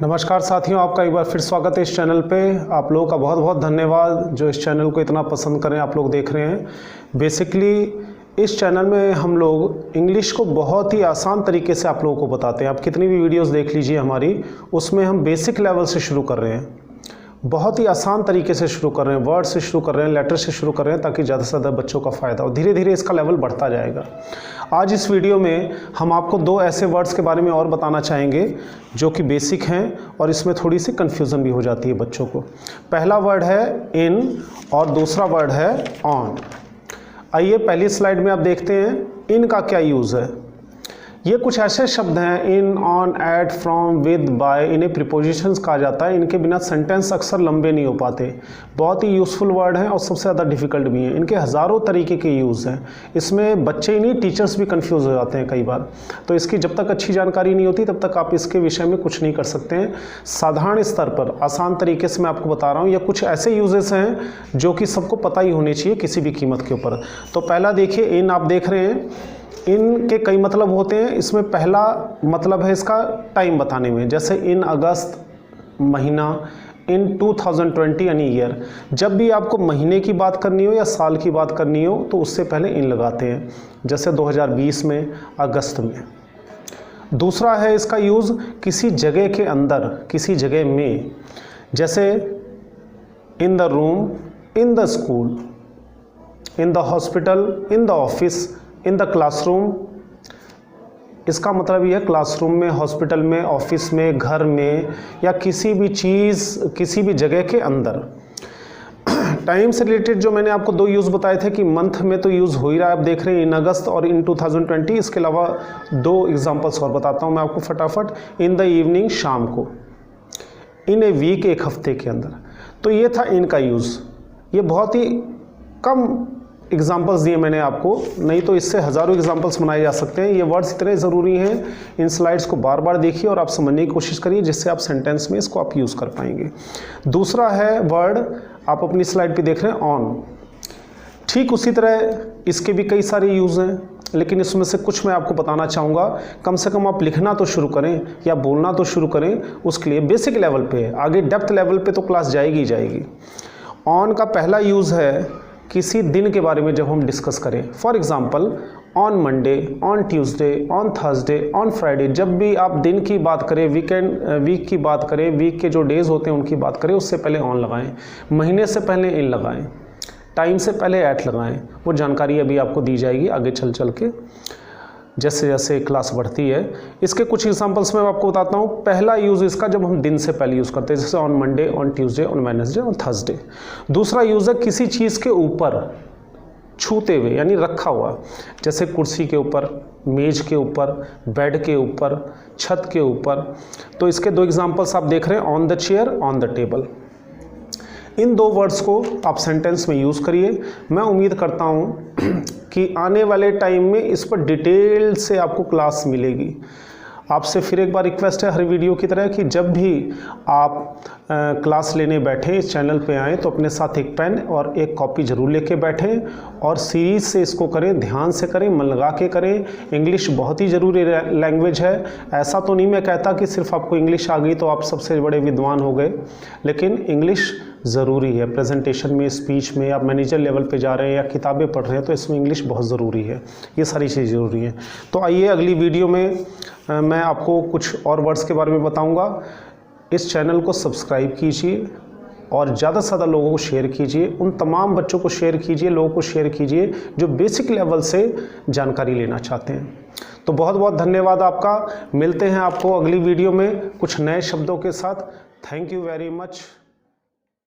नमस्कार साथियों, आपका एक बार फिर स्वागत है इस चैनल पे। आप लोगों का बहुत बहुत धन्यवाद जो इस चैनल को इतना पसंद करें, आप लोग देख रहे हैं। बेसिकली इस चैनल में हम लोग इंग्लिश को बहुत ही आसान तरीके से आप लोगों को बताते हैं। आप कितनी भी वीडियोस देख लीजिए हमारी, उसमें हम बेसिक लेवल से शुरू कर रहे हैं, बहुत ही आसान तरीके से शुरू कर रहे हैं, वर्ड से शुरू कर रहे हैं, लेटर से शुरू कर रहे हैं, ताकि ज़्यादा से ज़्यादा बच्चों का फ़ायदा हो। धीरे धीरे इसका लेवल बढ़ता जाएगा। आज इस वीडियो में हम आपको दो ऐसे वर्ड्स के बारे में और बताना चाहेंगे जो कि बेसिक हैं और इसमें थोड़ी सी कन्फ्यूज़न भी हो जाती है बच्चों को। पहला वर्ड है इन और दूसरा वर्ड है ऑन। आइए पहली स्लाइड में आप देखते हैं इन का क्या यूज़ है। ये कुछ ऐसे शब्द हैं, in, on, at, from, with, by, इन्हें प्रीपोजिशंस कहा जाता है। इनके बिना सेंटेंस अक्सर लंबे नहीं हो पाते। बहुत ही यूज़फुल वर्ड हैं और सबसे ज़्यादा डिफ़िकल्ट भी हैं। इनके हज़ारों तरीके के यूज़ हैं। इसमें बच्चे ही नहीं, टीचर्स भी कंफ्यूज हो जाते हैं कई बार। तो इसकी जब तक अच्छी जानकारी नहीं होती तब तक आप इसके विषय में कुछ नहीं कर सकते हैं। साधारण स्तर पर आसान तरीके से मैं आपको बता रहा हूँ। ये कुछ ऐसे यूजेस हैं जो कि सबको पता ही होने चाहिए किसी भी कीमत के ऊपर। तो पहला देखिए, इन आप देख रहे हैं। इन के कई मतलब होते हैं। इसमें पहला मतलब है इसका टाइम बताने में, जैसे इन अगस्त महीना, इन 2020 यानी ईयर। जब भी आपको महीने की बात करनी हो या साल की बात करनी हो तो उससे पहले इन लगाते हैं, जैसे 2020 में अगस्त में। दूसरा है इसका यूज़ किसी जगह के अंदर, किसी जगह में, जैसे in the room, in the school, in the hospital, in the office, in the classroom. इसका मतलब यह क्लासरूम में, हॉस्पिटल में, ऑफिस में, घर में या किसी भी चीज़, किसी भी जगह के अंदर। टाइम से रिलेटेड जो मैंने आपको दो यूज़ बताए थे कि मंथ में तो यूज़ हो ही रहा है, आप देख रहे हैं इन अगस्त और इन 2020। इसके अलावा दो एग्जांपल्स और बताता हूँ मैं आपको फटाफट। इन द इवनिंग, शाम को, इन ए वीक, एक हफ्ते के अंदर। तो ये था इन का यूज़। ये बहुत ही कम एग्जाम्पल्स दिए मैंने आपको, नहीं तो इससे हज़ारों एग्जाम्पल्स बनाए जा सकते हैं। ये वर्ड्स इतने ज़रूरी हैं, इन स्लाइड्स को बार बार देखिए और आप समझने की कोशिश करिए, जिससे आप सेंटेंस में इसको आप यूज़ कर पाएंगे। दूसरा है वर्ड, आप अपनी स्लाइड पे देख रहे हैं, ऑन। ठीक उसी तरह इसके भी कई सारे यूज़ हैं, लेकिन इसमें से कुछ मैं आपको बताना चाहूँगा। कम से कम आप लिखना तो शुरू करें या बोलना तो शुरू करें, उसके लिए बेसिक लेवल पे। आगे डेप्थ लेवल पे तो क्लास जाएगी ही जाएगी। ऑन का पहला यूज़ है किसी दिन के बारे में जब हम डिस्कस करें। For example, on Monday, on Tuesday, on Thursday, on Friday. जब भी आप दिन की बात करें, वीक की बात करें, वीक के जो डेज़ होते हैं उनकी बात करें, उससे पहले ऑन लगाएं। महीने से पहले इन लगाएं, टाइम से पहले एट लगाएं। वो जानकारी अभी आपको दी जाएगी आगे चल चल के, जैसे जैसे क्लास बढ़ती है। इसके कुछ एग्जांपल्स मैं आपको बताता हूँ। पहला यूज़ इसका जब हम दिन से पहले यूज़ करते हैं, जैसे on Monday, on Tuesday, on Wednesday, on Thursday. दूसरा यूज़ है किसी चीज़ के ऊपर छूते हुए, यानी रखा हुआ, जैसे कुर्सी के ऊपर, मेज के ऊपर, बेड के ऊपर, छत के ऊपर। तो इसके दो एग्जाम्पल्स आप देख रहे हैं, on the chair, on the table. इन दो वर्ड्स को आप सेंटेंस में यूज़ करिए। मैं उम्मीद करता हूँ कि आने वाले टाइम में इस पर डिटेल से आपको क्लास मिलेगी। आपसे फिर एक बार रिक्वेस्ट है हर वीडियो की तरह कि जब भी आप क्लास लेने बैठें, इस चैनल पे आएँ, तो अपने साथ एक पेन और एक कॉपी ज़रूर लेके बैठें और सीरीज़ से इसको करें, ध्यान से करें, मन लगा के करें। इंग्लिश बहुत ही ज़रूरी लैंग्वेज है। ऐसा तो नहीं मैं कहता कि सिर्फ आपको इंग्लिश आ गई तो आप सबसे बड़े विद्वान हो गए, लेकिन इंग्लिश ज़रूरी है। प्रेजेंटेशन में, स्पीच में, आप मैनेजर लेवल पे जा रहे हैं या किताबें पढ़ रहे हैं तो इसमें इंग्लिश बहुत ज़रूरी है। ये सारी चीज़ ज़रूरी है। तो आइए अगली वीडियो में मैं आपको कुछ और वर्ड्स के बारे में बताऊंगा। इस चैनल को सब्सक्राइब कीजिए और ज़्यादा से ज़्यादा लोगों को शेयर कीजिए। उन तमाम बच्चों को शेयर कीजिए, लोगों को शेयर कीजिए जो बेसिक लेवल से जानकारी लेना चाहते हैं। तो बहुत बहुत धन्यवाद आपका। मिलते हैं आपको अगली वीडियो में कुछ नए शब्दों के साथ। Thank you very much.